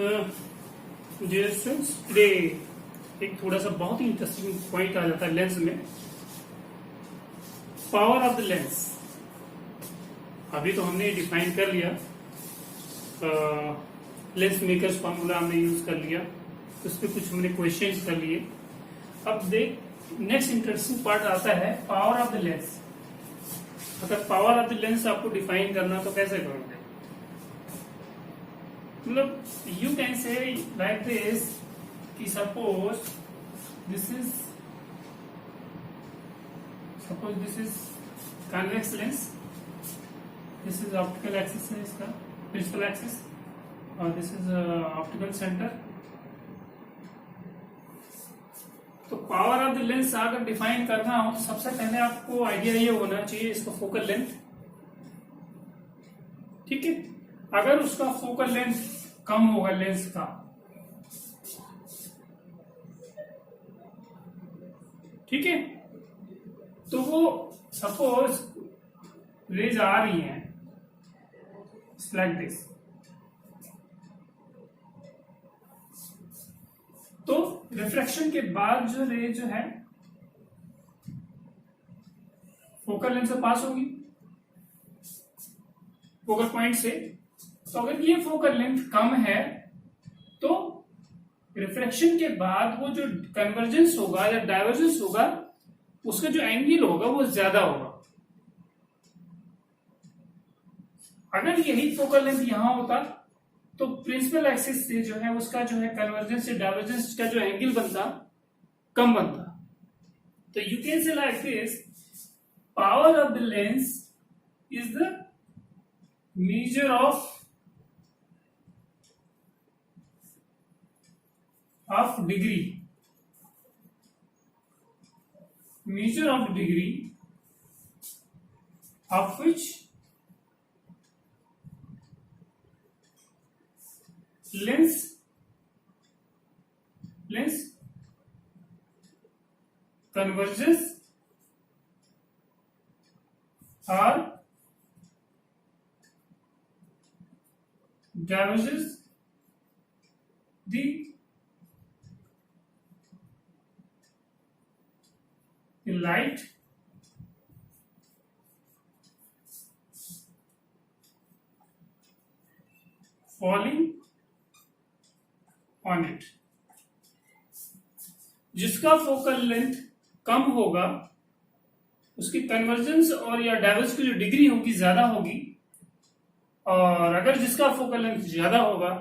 Dear students, today एक थोड़ा सा बहुत ही इंटरेस्टिंग पॉइंट आ जाता है लेंस में, पावर ऑफ द लेंस। अभी तो हमने डिफाइन कर लिया, लेंस मेकर्स फॉर्मूला हमने यूज कर लिया, उस पर कुछ हमने क्वेश्चंस कर लिए। अब देख, नेक्स्ट इंटरेस्टिंग पार्ट आता है पावर ऑफ द लेंस। अगर पावर ऑफ द लेंस आपको डिफाइन करना तो कैसे करोगे? मतलब you can say like this कि suppose this is convex lens, this is optical axis है इसका, प्रिंसिपल एक्सिस, और दिस इज ऑप्टिकल सेंटर। तो पावर ऑफ द लेंस अगर डिफाइन करना हो तो सबसे पहले आपको आइडिया ये होना चाहिए इसका फोकल लेंथ। ठीक है, अगर उसका फोकल लेंथ कम होगा लेंस का, ठीक है, तो वो सपोज रेज आ रही हैं लाइक दिस, तो रिफ्लेक्शन के बाद जो रे जो है फोकल लेंथ से पास होगी, फोकल पॉइंट से। तो अगर ये फोकल लेंथ कम है तो रिफ्लेक्शन के बाद वो जो कन्वर्जेंस होगा या डाइवर्जेंस होगा उसका जो एंगल होगा वो ज्यादा होगा। अगर यही फोकल लेंथ यहां होता तो प्रिंसिपल एक्सिस से जो है उसका जो है कन्वर्जेंस से डाइवर्जेंस का जो एंगल बनता कम बनता। तो you can say like this, power of the lens is the measure of degree, measure of degree of which lens converges or diverges the light falling on it। जिसका focal length कम होगा उसकी convergence और या divergence की जो degree होगी ज्यादा होगी, और अगर जिसका फोकल लेंथ ज्यादा होगा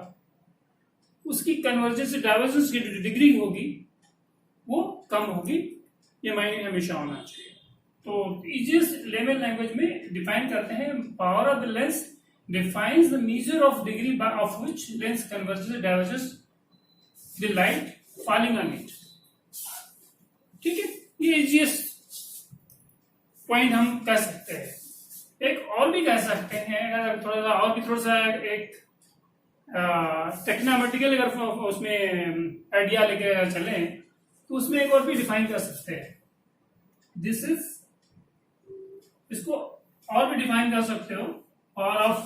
उसकी कन्वर्जेंस डाइवर्जेंस की जो डिग्री होगी वो कम होगी। ये माइंड हमेशा होना चाहिए। तो इजिएस्ट लेवल लैंग्वेज में डिफाइन करते हैं, power of the lens defines the measure of degree of which lens converges diverges the light falling on it. ठीक है, ये इजिएस्ट पॉइंट हम कह सकते हैं। एक और भी कह सकते हैं, अगर थोड़ा सा एक टेक्नोमेटिकल अगर उसमें आइडिया लेके चले तो उसमें एक और भी डिफाइन कर सकते हैं। दिस इज, इसको और भी डिफाइन कर सकते हो, पावर ऑफ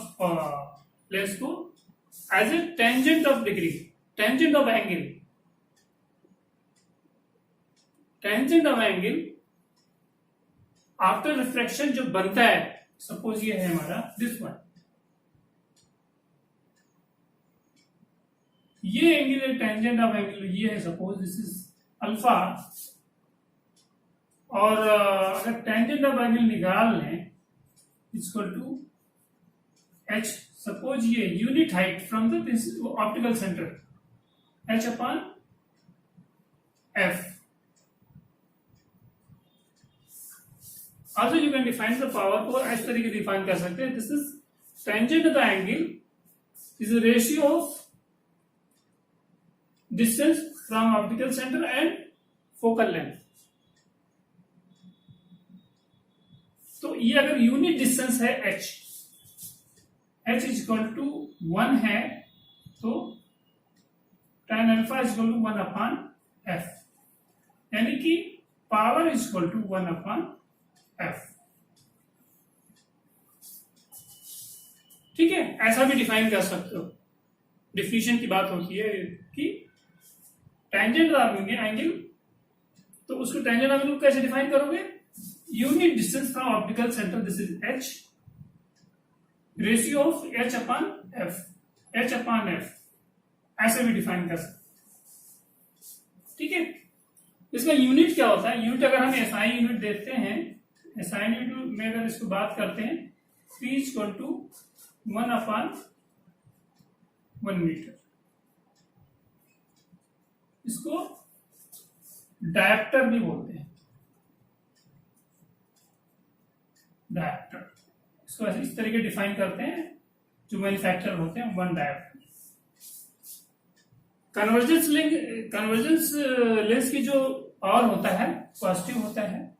लेंस को as a tangent of degree, tangent of angle, tangent of angle after reflection जो बनता है। सपोज ये है हमारा दिस वन, ये एंगल है टेंजेंट ऑफ एंगल, ये है सपोज दिस इज अल्फा, और अगर टेंजेंट ऑफ एंगल निकाल लें इक्वल टू h, सपोज ये unit height from the optical centre h upon f। Also you can define the power को इस तरीके डिफाइन कर सकते हैं, this is tangent of the angle is a ratio of distance from optical center and focal length। तो ये अगर unit distance है h इज इक्वल टू 1 है तो tan alpha is equal to 1 upon f, यानी कि power is equal to 1 upon f। ठीक है, ऐसा भी डिफाइन कर सकते हो। डिफिनेशन की बात होती है कि टेंजेंट एंगल, तो उसको टेंजेंट एंगल को कैसे डिफाइन करोगे? Unit distance from optical centre, this is H, ratio of H upon F, ऐसे भी डिफाइन कर सकते। ठीक है, इसका यूनिट क्या होता है? यूनिट अगर हम एसआई यूनिट देखते हैं, एसआई यूनिट में अगर इसको बात करते हैं, P इक्वल टू 1/1 मीटर। इसको डायप्टर भी बोलते हैं, डायप्टर। इसको ऐसे इस तरीके डिफाइन करते हैं जो मैन्युफैक्चरर होते हैं, 1 डायप्टर। कन्वर्जेंस लेंस की जो पावर होता है पॉजिटिव होता है,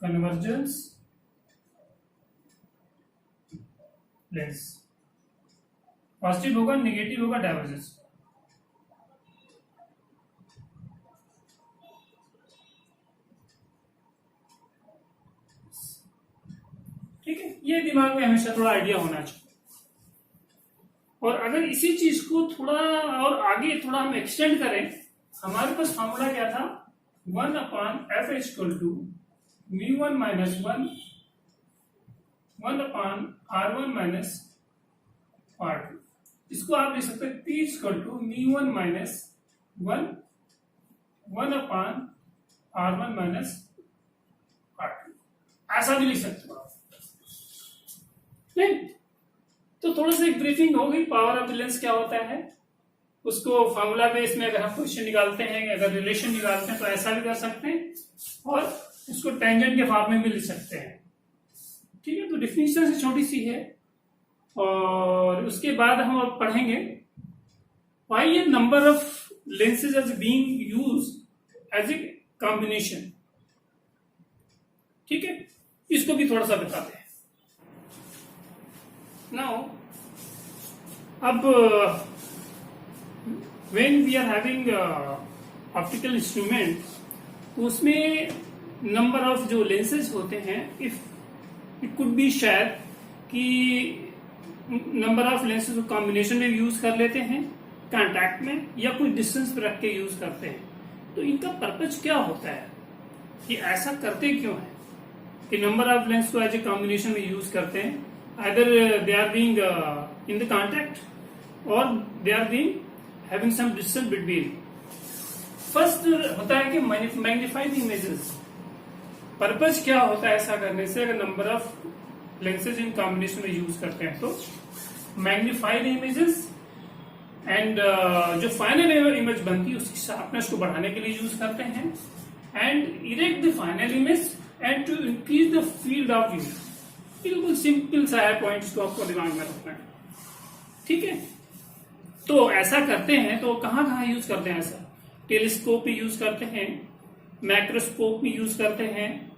कन्वर्जेंस लेंस पॉजिटिव होगा, नेगेटिव होगा डाइवर्जेंस। ठीक है, ये दिमाग में हमेशा थोड़ा आइडिया होना चाहिए। और अगर इसी चीज को थोड़ा और आगे थोड़ा हम एक्सटेंड करें, हमारे पास फॉर्मूला क्या था? 1/f equal to μ1 minus 1/r1 minus r2। इसको आप लिख सकते हैं P equal to μ1 minus 1/r1 minus r2, ऐसा भी लिख सकते हो आप। नहीं तो थोड़ा सा एक ब्रीफिंग हो गई, पावर ऑफ द लेंस क्या होता है, उसको फॉर्मूला बेस में अगर हम क्वेश्चन निकालते हैं, अगर रिलेशन निकालते हैं तो ऐसा भी कर सकते हैं, और उसको टेंजेंट के फॉर्म में भी लिख सकते हैं। ठीक है, तो डिफिनेशन से छोटी सी है। और उसके बाद हम अब पढ़ेंगे why a number of lenses as being used as a combination. ठीक है, इसको भी थोड़ा सा बताते हैं। Now, अब when we are having optical instrument, उसमें नंबर ऑफ जो लेंसेज होते हैं, इफ इट कुड बी शायद कि नंबर ऑफ लेंसेज को कॉम्बिनेशन में यूज कर लेते हैं, कांटेक्ट में, या कुछ डिस्टेंस पे रख के यूज करते हैं। तो इनका पर्पज क्या होता है, कि ऐसा करते क्यों है कि नंबर ऑफ लेंस को एज ए कॉम्बिनेशन में यूज करते हैं? Either they are being in the contact, or they are being having some distance between. First होता है कि मैग्निफाइड इमेजेस। पर्पज क्या होता है ऐसा करने से? अगर number of lenses in combination में यूज करते हैं तो मैग्निफाइड इमेजेस, एंड जो फाइनल इमेज बनती है उसकी शार्पनेस को बढ़ाने के लिए यूज करते हैं, and erect the final image and to increase the field of view. बिल्कुल सिंपल सा है, पॉइंट्स को आपको दिमाग में रखना है। ठीक है, तो ऐसा करते हैं तो कहां कहां यूज करते हैं ऐसा? टेलीस्कोप में यूज करते हैं, मैक्रोस्कोप में यूज करते हैं,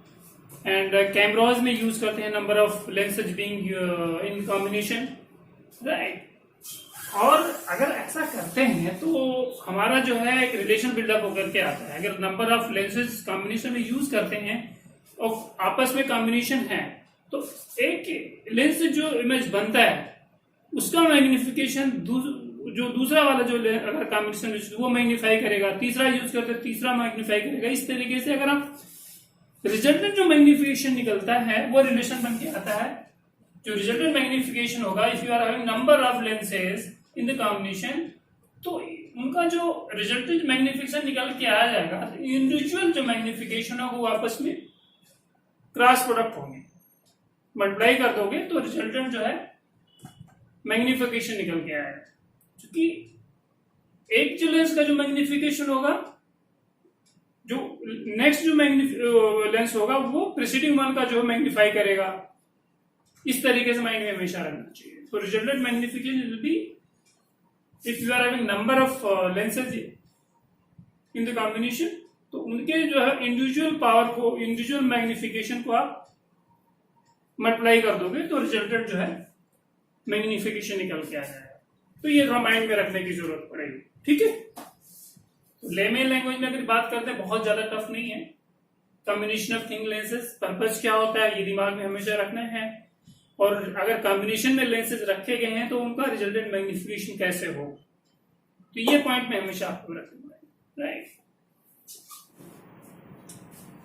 एंड कैमराज में यूज करते हैं, number of lenses being in combination, right. और अगर ऐसा करते हैं तो हमारा जो है एक रिलेशन बिल्डअप होकर के आता है। अगर नंबर ऑफ लेंसेज कॉम्बिनेशन में यूज करते हैं और आपस में कॉम्बिनेशन है, तो एक लेंस से जो इमेज बनता है उसका मैग्निफिकेशन जो दूसरा वाला जो अगर कॉम्बिनेशन वो मैग्नीफाई करेगा, तीसरा यूज करते तीसरा मैग्नीफाई करेगा। इस तरीके से अगर आप रिजल्टेंट जो मैग्निफिकेशन निकलता है वो रिलेशन बन के आता है। जो रिजल्टेंट मैग्निफिकेशन होगा, if you are having number of lenses in the combination, तो उनका जो रिजल्टेंट मैग्निफिकेशन निकल के आ जाएगा, इंडिविजुअल जो मैग्निफिकेशन होगा वो आपस में क्रॉस प्रोडक्ट होंगे, मल्टीप्लाई कर दोगे तो रिजल्टेंट जो है मैग्निफिकेशन निकल के आएगा। क्योंकि एक जो लेंस का जो मैग्निफिकेशन होगा, जो नेक्स्ट जो लेंस होगा वो प्रीसीडिंग वन का जो मैग्नीफाई करेगा। इस तरीके से माइंड में हमेशा रखना चाहिए। तो resultant magnification will be if you are having number of lenses in the combination, तो उनके जो है इंडिविजुअल पावर को, इंडिविजुअल मैग्निफिकेशन को आप मल्टीप्लाई कर दोगे तो रिजल्टेंट जो है मैग्निफिकेशन निकल के आ जाएगा। तो ये थोड़ा माइंड में रखने की जरूरत पड़ेगी। ठीक है, तो लेमेन लैंग्वेज में अगर बात करते हैं, बहुत ज्यादा टफ नहीं है। Combination of thin lenses, purpose क्या होता है ये दिमाग में हमेशा रखना है। और अगर कॉम्बिनेशन में लेंसेज रखे गए हैं तो उनका रिजल्टेंट मैग्निफिकेशन कैसे हो, तो ये पॉइंट में हमेशा आपको रखना है, राइट।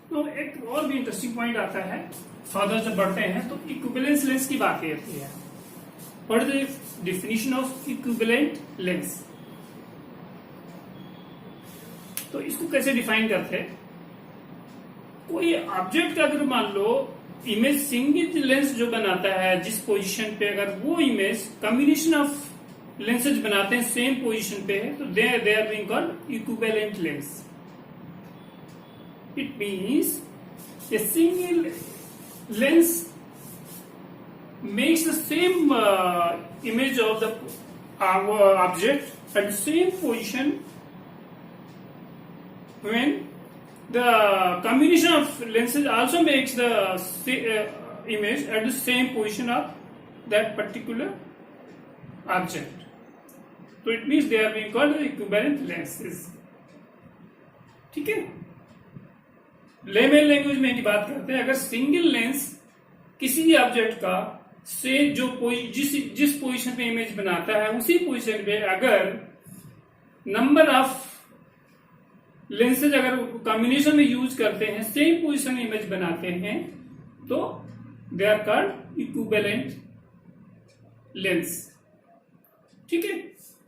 तो एक और भी इंटरेस्टिंग पॉइंट आता है, फर्दर जब बढ़ते हैं तो इक्विवेलेंस लेंस की बात होती है। What is the definition of equivalent lens? तो इसको कैसे डिफाइन करते हैं? कोई ऑब्जेक्ट का अगर मान लो इमेज सिंगल लेंस जो बनाता है जिस पोजीशन पे, अगर वो इमेज कॉम्बिनेशन ऑफ लेंसेज बनाते हैं सेम पोजीशन पे है तो they are being called equivalent lens. It means a single lens makes the same image of the object at the same position when the combination of lenses also makes the image at the same position of that particular object. So it means they are being called equivalent lenses. ठीक है, layman language में एक बात करते हैं, अगर single lens किसी object का से जो जिस पोजीशन पे इमेज बनाता है उसी पोजीशन पे अगर नंबर ऑफ लेंसेज अगर कॉम्बिनेशन में यूज करते हैं, सेम पोजीशन में इमेज बनाते हैं, तो they are called equivalent lens. ठीक है,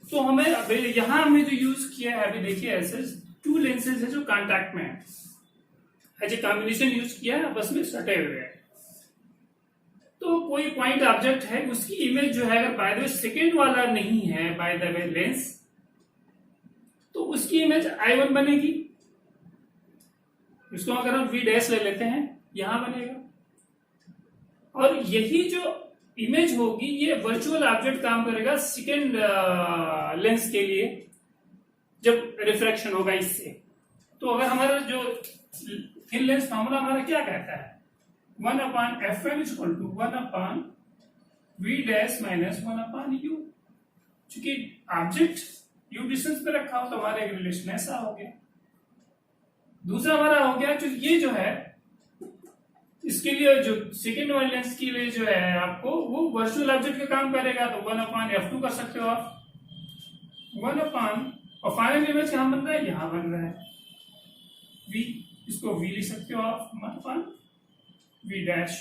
तो हमें यहां हमने जो यूज किया है, अभी देखिए ऐसे 2 लेंसेज है जो कॉन्टैक्ट में है, एज ए कॉम्बिनेशन यूज किया है, आपस में सटे हुए हैं। तो कोई पॉइंट ऑब्जेक्ट है, उसकी इमेज जो है अगर बाय द वे सेकेंड वाला नहीं है बाय द वे लेंस, तो उसकी इमेज I1 बनेगी। इसको अगर हम V डैश ले लेते हैं, यहां बनेगा। और यही जो इमेज होगी ये वर्चुअल ऑब्जेक्ट काम करेगा सेकेंड लेंस के लिए जब रिफ्रैक्शन होगा इससे। तो अगर हमारा जो थिन लेंस फॉर्मूला हमारा क्या कहता है, 1/F1 is equal to 1/V dash minus 1/U। चूंकि ऑब्जेक्ट U डिस्टेंस पे रखा हो तो हमारा एक रिलेशन ऐसा हो गया। दूसरा हमारा हो गया जो ये जो है इसके लिए जो सेकेंड वाले लेंस के लिए जो है आपको वो वर्चुअल ऑब्जेक्ट का काम करेगा, तो 1/F2 कर सकते हो आप। 1/ और फाइनल इमेज कहां बन रहा है, यहां बन रहा है V, इसको V लिख सकते हो आप 1/V डैश।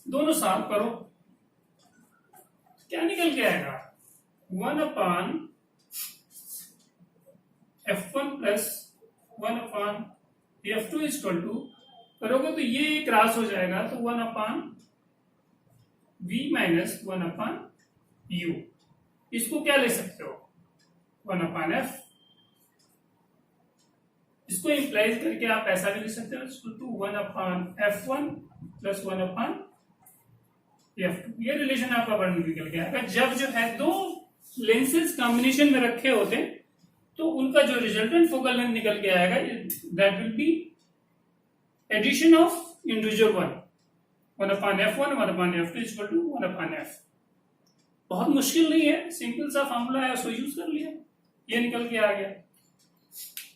दोनों सॉल्व करो, क्या निकल के आएगा, 1/F1 plus 1/F2 is equal to, करोगे तो ये क्रॉस हो जाएगा, तो 1/V माइनस 1/U। इसको क्या ले सकते हो, 1/F। इसको इंप्लाइज करके आप ऐसा भी लिख सकते हो, 1/F1 प्लस 1/F2। ये रिलेशन आपका बन निकल गया। अगर जब जो है दो लेंसेज कॉम्बिनेशन में रखे होते तो उनका जो रिजल्टेंट फोकल लेंथ निकल के आएगा, that will be addition of individual 1/F1 1/F2 is equal to 1/F। बहुत मुश्किल नहीं है, सिंपल सा फॉर्मूला है, उसको यूज कर लिया, ये निकल के आ गया।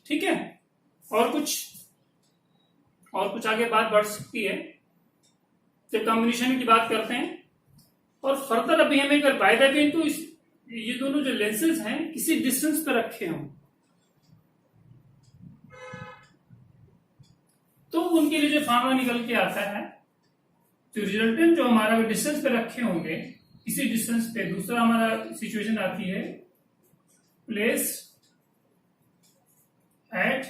ठीक है, और कुछ आगे बात बढ़ सकती है जब कॉम्बिनेशन की बात करते हैं। और फर्दर अभी हमें अगर बाय द वे तो ये दोनों जो लेंसेज हैं किसी डिस्टेंस पर रखे हों तो उनके लिए जो फार्मूला निकल के आता है, जो रिजल्टेंट जो हमारा डिस्टेंस पे रखे होंगे इसी डिस्टेंस पे, दूसरा हमारा सिचुएशन आती है place at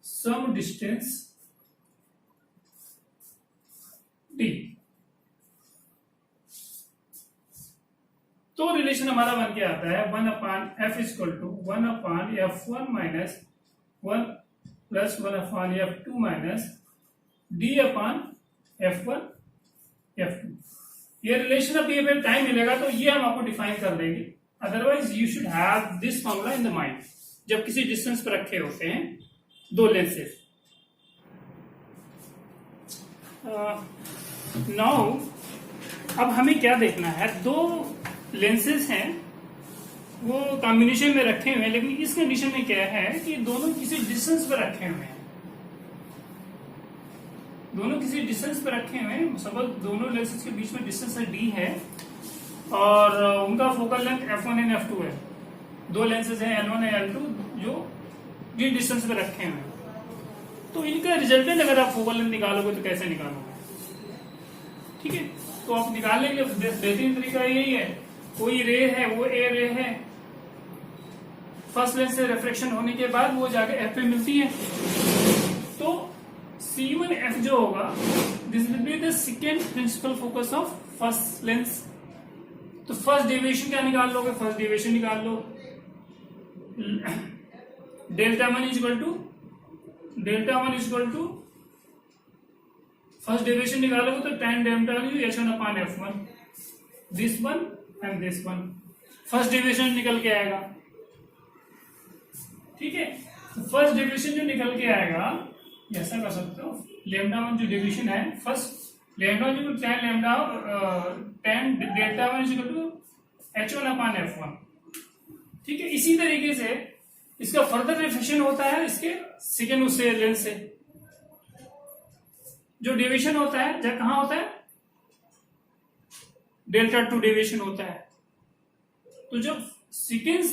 some distance d। तो रिलेशन हमारा बन के आता है 1/F is equal to 1/F1 minus 1 plus 1/F2 minus d/F1 F2। ये रिलेशन अभी अगर टाइम मिलेगा तो ये हम आपको डिफाइन कर देंगे, otherwise you should have this formula in the mind जब किसी डिस्टेंस पर रखे होते हैं दो लेंसेज। नाउ अब हमें क्या देखना है, दो लेंसेज हैं वो कॉम्बिनेशन में रखे हुए हैं, लेकिन इस कंडीशन में क्या है कि दोनों किसी डिस्टेंस पर रखे हुए हैं। दोनों किसी डिस्टेंस पे रखे हुए हैं, सपोज दोनों लेंसेज के बीच में डिस्टेंस है d है और उनका focal length f1 and f2 है। दो लेंसेज हैं L1 और L2 जो d डिस्टेंस पे रखे हुए हैं। तो इनका रिजल्टेंट अगर आप फोकल लेंथ निकालोगे तो कैसे निकालोगे? ठीक है, तो आप निकालने के लिए बेहतरीन तरीका यही है, कोई रे है वो ए रे है, फर्स्ट लेंस से रिफ्लेक्शन होने के बाद वो जाके एफ पे मिलती है, तो C1F जो होगा this will be the second principal focus of first lens. तो फर्स्ट डेविएशन क्या निकाल लोगे? फर्स्ट डेविएशन निकाल लो, delta one equal to first deviation निकालोगे तो tan delta h1/f1, this one and this one, first deviation निकल के आएगा। ठीक है, तो फर्स्ट डेविएशन जो निकल के आएगा ऐसा कर सकते हो, लैम्डा वन जो डेविएशन है फर्स्ट लैम्डा जो tan delta one equal to h1/f1। ठीक है, इसी तरीके से इसका फर्दर रिफ्लेक्शन होता है इसके सेकेंड उससे लेंस से, जो डेविएशन होता है जब कहां होता है? डेल्टा टू डेविएशन होता है। तो जब सेकेंड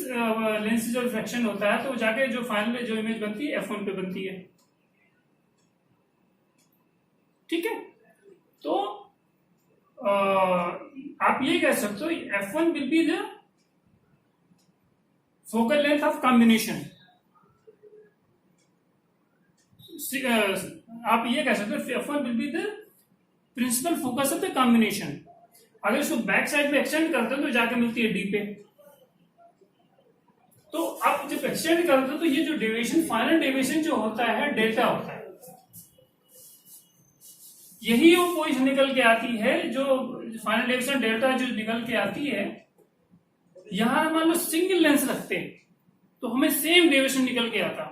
लेंस से जो रिफ्लेक्शन होता है तो जाके जो फाइनल जो इमेज बनती है f1 पे बनती है। ठीक है, तो आप ये कह सकते हो f1 will be the focal length of combination. आप ये कह सकते हो f1 will be the principal focus of the combination. अगर इसको बैक साइड में एक्सटेंड करते हो तो जाके मिलती है d पे। तो आप जब एक्सटेंड करते हो तो ये जो डेविएशन फाइनल डेविएशन जो होता है डेल्टा होता है, यही वो पोजीशन निकल के आती है जो फाइनल डेविएशन डेल्टा जो निकल के आती है। यहां मान लो सिंगल लेंस रखते हैं तो हमें सेम डेविएशन निकल के आता,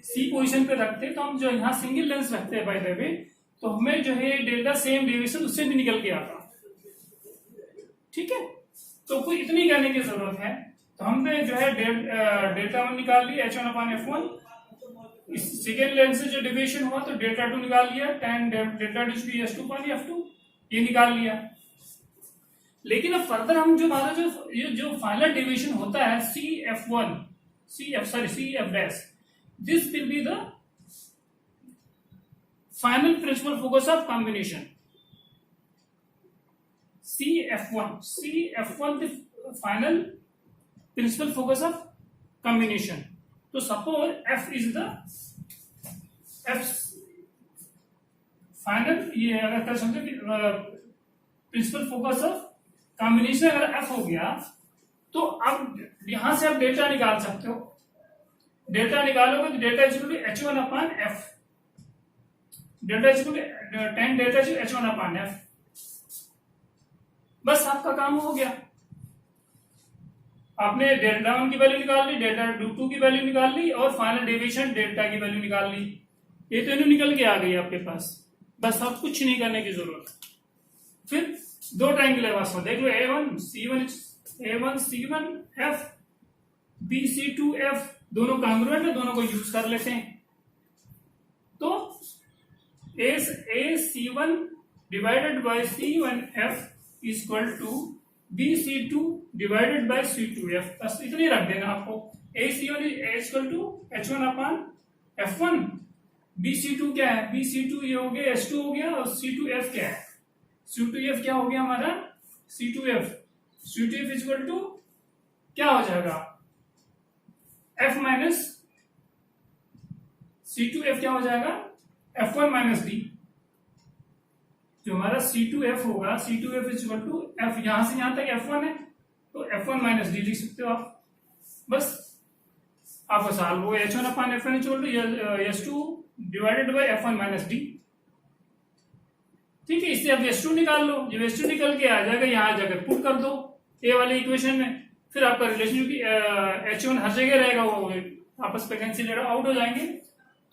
सी पोजीशन पे रखते तो हम जो यहां सिंगल लेंस रखते हैं बाय द वे, तो हमें जो है डेल्टा सेम डेविएशन उससे भी निकल के आता। ठीक है, तो कोई इतनी करने की जरूरत है, तो हमने जो है डेल्टा वन निकाल लिया h1/f1, इस सेकेंड लेंस से जो डेविएशन हुआ तो डेल्टा टू निकाल लिया, tan डेल्टा h2/f2 ये निकाल लिया। लेकिन अब फर्दर हम जो हमारा जो फाइनल डेविएशन होता है CF this will be the final principal focus of combination. CF1 the final principal focus of combination। तो suppose F is the final, ये अगर कर समझो कि प्रिंसिपल फोकस ऑफ कॉम्बिनेशन अगर F हो गया तो अब यहां से आप डेल्टा निकाल सकते हो। डेल्टा निकालोगे तो delta equal to h1/f, delta equal to tan delta h1/f। बस आपका काम हो गया, आपने डेल्टा वन की वैल्यू निकाल ली, डेल्टा टू की वैल्यू निकाल ली और फाइनल डेविएशन डेल्टा की वैल्यू निकाल ली। ये तो निकल के आ गई आपके पास, बस आप कुछ नहीं करने की जरूरत। फिर दो ट्रायंगल है वास्तव में, देख लो A1C1F BC2F दोनों कांग्रुएंट है, दोनों को यूज कर लेते हैं। तो AC1 divided by C1F equal to BC2 divided by C2F, बस इतनी रख देना आपको। AC1 equal to h1/f1, BC2 क्या है? BC2 ये हो गया H2 हो गया, और C2F क्या है? C2F क्या हो गया हमारा? C2F इक्वल टू क्या हो जाएगा? F माइनस C2F क्या हो जाएगा? F1 minus D। जो हमारा C2F होगा, C2F इक्वल टू F, यहां से यहां तक F1 है तो F1 माइनस D लिख सकते हो आप। बस आपका सॉल्व हो h1/f1 equal to S2 divided by F1 minus D। ठीक है, इससे आप S2 निकाल लो, जब S2 निकल के आ जाएगा यहां जाकर पुट कर दो ए वाले इक्वेशन में, फिर आपका रिलेशन H1 हर जगह रहेगा, वो आपस में कैंसिल आउट हो जाएंगे।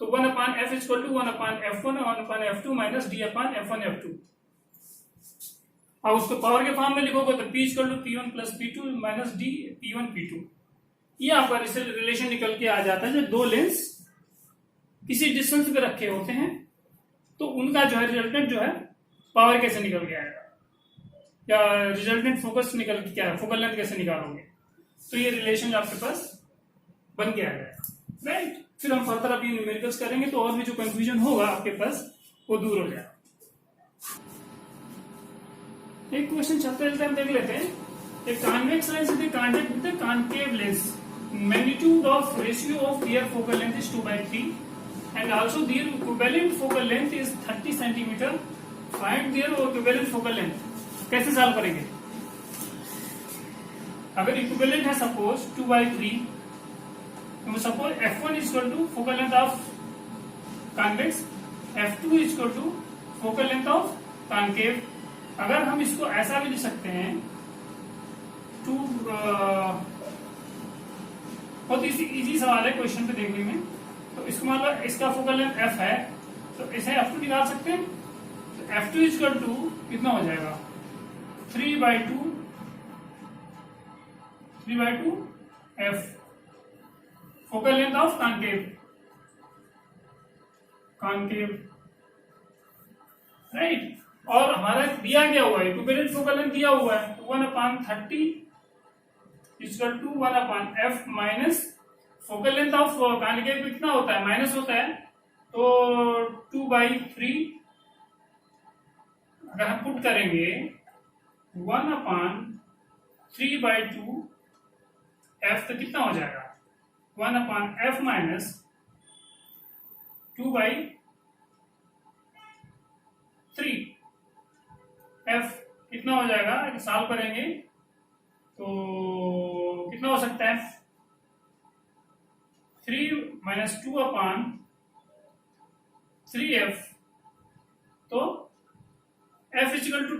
तो 1/f equal to 1/f1 1/f2 minus D/f1/f2। अब उसको पावर के फॉर्म में लिखोगे तो P equal to P1 plus P2 minus D P1 P2। ये आपका रिलेशन निकल के आ जाता है जब दो लेंस किसी डिस्टेंस पे रखे होते हैं तो उनका जो है रिजल्टेंट जो है पावर कैसे निकल के आएगा, या रिजल्टेंट फोकस निकल के क्या है, फोकल लेंथ कैसे निकालोगे। तो ये रिलेशन आपके पास बन के आ जाएगा, राइट। फिर हम फर्दर अभी न्यूमेरिकल्स करेंगे तो और भी जो कंफ्यूजन होगा आपके पास वो दूर हो जाएगा। एक क्वेश्चन चलते चलते हम देख लेते हैं। एक convex lens with contact with concave lens, magnitude of ratio of their focal length is 2/3 and also their equivalent focal length is 30 centimeter. Find their equivalent focal length. कैसे सॉल्व करेंगे? अगर इक्विवेलेंट है सपोज 2/3, तो suppose f1 is equal to focal length of convex, f2 is equal to focal length of concave. अगर हम इसको ऐसा भी लिख सकते हैं, बहुत इजी सवाल है क्वेश्चन पे देखने में। तो इसको मतलब इसका फोकल लेंथ f है, तो इसे f2 निकाल सकते हैं। तो f2 इज इक्वल टू कितना हो जाएगा, 3/2 f focal length of concave, right. और हमारा दिया गया हुआ है इक्विवेलेंट फोकल लेंथ दिया हुआ है, 1/30 equal to 1/f minus focal length of concave कितना होता है, माइनस होता है, तो 2/3 अगर हम पुट करेंगे 1/3/2 f, तो कितना हो जाएगा 1/f माइनस 2/3 f कितना हो जाएगा, सॉल्व करेंगे तो कितना हो सकता है, 3 माइनस 2/3f, तो f इक्वल टू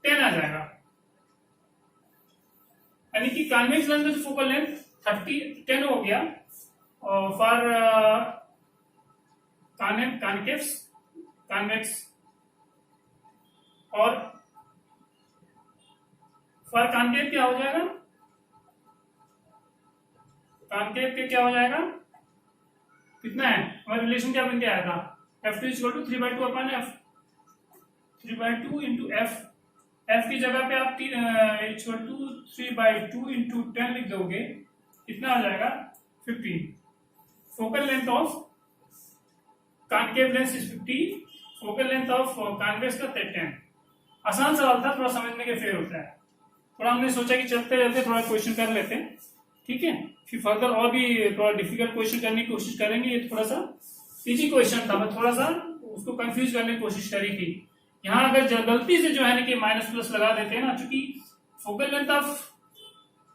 10 आ जाएगा। यानी कि कॉन्वेक्स लेंस में फोकल लेंथ 10 हो गया, और फॉर कॉन्वेक्स और फॉर कॉन्केव क्या हो जाएगा, कॉन्केव के क्या हो जाएगा, कितना है हमारा रिलेशन क्या बन के आया था, f2 equal to 3/2/f, 3/2 into f की जगह पे आप इक्वल टू 3/2 इंटू 10 लिख दोगे, कितना आ जाएगा 15। Focal length of concave lens is 50, focal length of convex का 10। आसान सवाल था, थोड़ा समझने के फेर होता है, थोड़ा हमने सोचा कि चलते रहते थोड़ा क्वेश्चन कर लेते हैं, ठीक है। फिर फर्दर और भी थोड़ा डिफिकल्ट क्वेश्चन करने की कोशिश करेंगे। ये थोड़ा सा इजी क्वेश्चन था, मैं थोड़ा सा उसको कंफ्यूज करने की कोशिश करी थी। यहाँ अगर गलती से जो है ना कि माइनस प्लस लगा देते हैं ना, चूंकि focal length of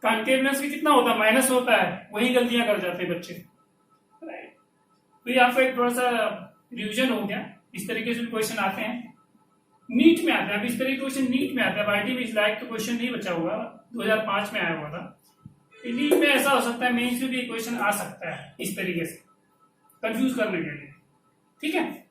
concave lens की कितना होता है, माइनस होता है, वही गलतियां कर जाते हैं बच्चे, राइट। तो ये आपका एक थोड़ा सा रिविजन हो गया। इस तरीके से क्वेश्चन आते हैं, नीट में आता है। अब इस तरीके क्वेश्चन नीट में आता है, बाईटी में इस लायक तो क्वेश्चन नहीं बचा हुआ, 2005 में आया हुआ था। नीट में ऐसा हो सकता है, मेंस में भी क्वेश्चन आ सकता है इस तरीके से कंफ्यूज करने के लिए, ठीक है।